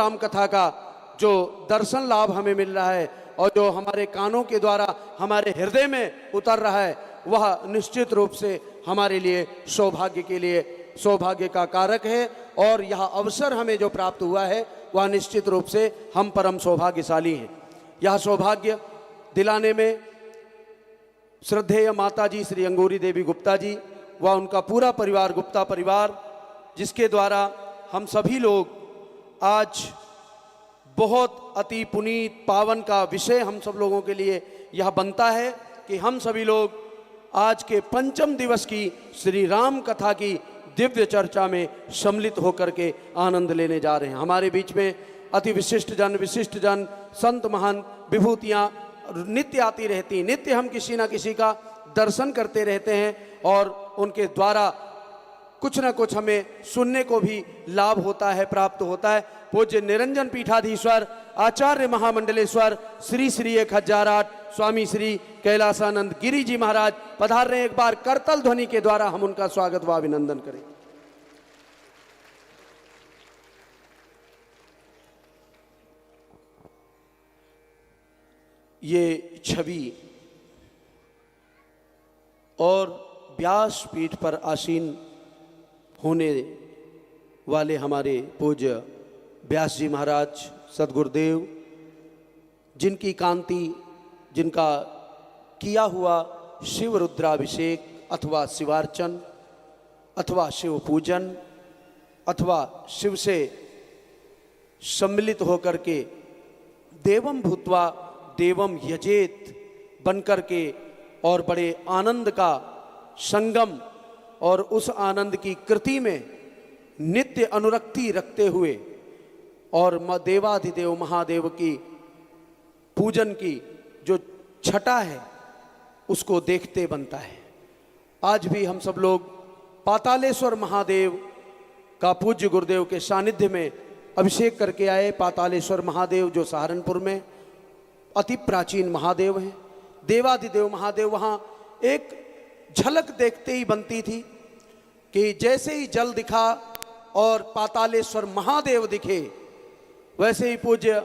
राम कथा का जो दर्शन लाभ हमें मिल रहा है और जो हमारे कानों के द्वारा हमारे हृदय में उतर रहा है, वह निश्चित रूप से हमारे लिए सौभाग्य का कारक है। और यह अवसर हमें जो प्राप्त हुआ है वह निश्चित रूप से हम परम सौभाग्यशाली हैं। यह सौभाग्य दिलाने में श्रद्धेय माता जी श्री अंगूरी देवी गुप्ता जी व उनका पूरा परिवार, गुप्ता परिवार, जिसके द्वारा हम सभी लोग आज बहुत अति पुनीत पावन का विषय हम सब लोगों के लिए यह बनता है कि हम सभी लोग आज के पंचम दिवस की श्री राम कथा की दिव्य चर्चा में सम्मिलित होकर के आनंद लेने जा रहे हैं। हमारे बीच में अति विशिष्ट जन, संत महान विभूतियाँ नित्य आती रहती, नित्य हम किसी ना किसी का दर्शन करते रहते हैं और उनके द्वारा कुछ ना कुछ हमें सुनने को भी लाभ होता है, प्राप्त होता है। पूज्य निरंजन पीठाधीश्वर आचार्य महामंडलेश्वर श्री श्री 1008 स्वामी श्री कैलासानंद गिरी जी महाराज पधार रहे हैं। एक बार करतल ध्वनि के द्वारा हम उनका स्वागत व अभिनंदन करें। ये छवि और व्यास पीठ पर आसीन होने वाले हमारे पूज्य व्यास जी महाराज सद्गुरुदेव, जिनकी कांति, जिनका किया हुआ शिव रुद्राभिषेक अथवा शिवार्चन अथवा शिव पूजन अथवा शिव से सम्मिलित होकर के देवम भूत्वा देवम यजेत बनकर के और बड़े आनंद का संगम और उस आनंद की कृति में नित्य अनुरक्ति रखते हुए और देवाधिदेव महादेव की पूजन की जो छटा है उसको देखते बनता है। आज भी हम सब लोग पातालेश्वर महादेव का पूज्य गुरुदेव के सानिध्य में अभिषेक करके आए। पातालेश्वर महादेव जो सहारनपुर में अति प्राचीन महादेव हैं, देवाधिदेव महादेव, वहाँ एक झलक देखते ही बनती थी कि जैसे ही जल दिखा और पातालेश्वर महादेव दिखे, वैसे ही पूज्य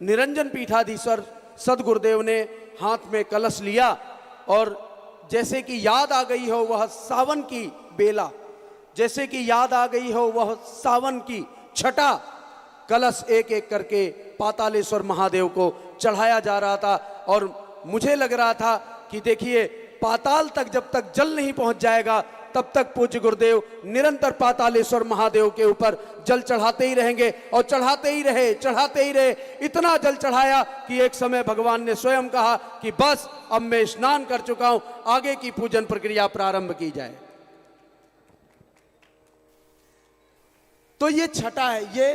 निरंजन पीठाधीश्वर सदगुरुदेव ने हाथ में कलश लिया और जैसे कि याद आ गई हो वह सावन की बेला, जैसे कि याद आ गई हो वह सावन की छटा, कलश एक एक करके पातालेश्वर महादेव को चढ़ाया जा रहा था। और मुझे लग रहा था कि देखिए, पाताल तक जब तक जल नहीं पहुंच जाएगा तब तक पूज्य गुरुदेव निरंतर पातालेश्वर महादेव के ऊपर जल चढ़ाते ही रहेंगे और चढ़ाते ही रहे। इतना जल चढ़ाया कि एक समय भगवान ने स्वयं कहा कि बस अब मैं स्नान कर चुका हूं, आगे की पूजन प्रक्रिया प्रारंभ की जाए। तो ये छटा है, ये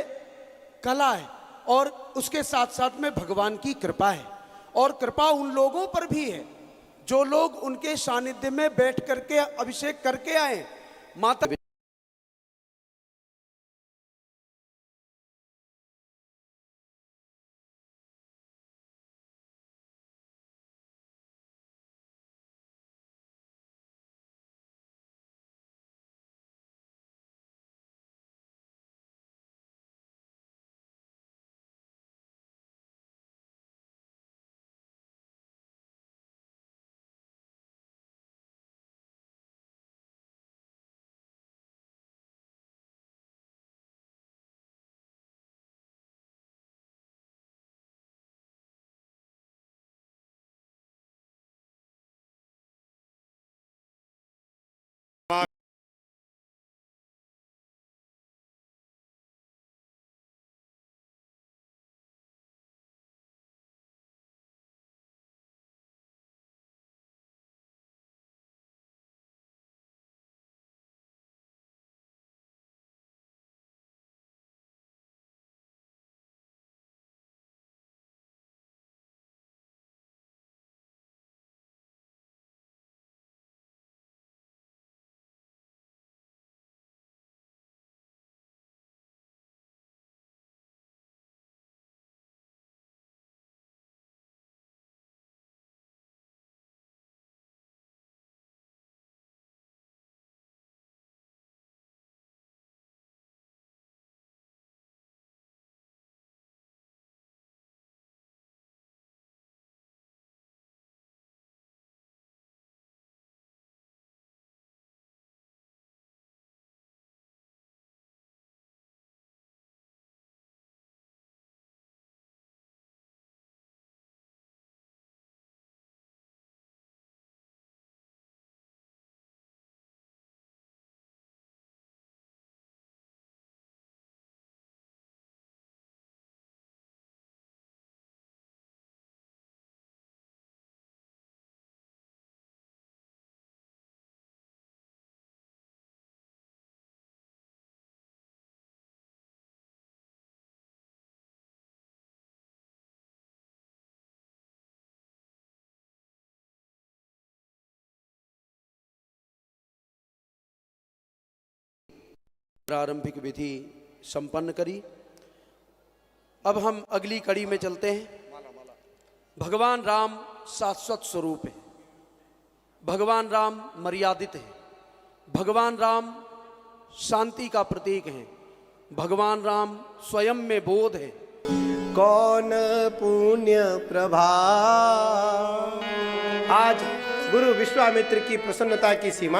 कला है और उसके साथ साथ में भगवान की कृपा है। और कृपा उन लोगों पर भी है जो लोग उनके सानिध्य में बैठ करके अभिषेक करके आए। माता प्रारंभिक विधि संपन्न करी। अब हम अगली कड़ी में चलते हैं। भगवान राम शाश्वत स्वरूप है, भगवान राम मर्यादित है, भगवान राम शांति का प्रतीक है, भगवान राम स्वयं में बोध है। कौन पुण्य प्रभाव। आज गुरु विश्वामित्र की प्रसन्नता की सीमा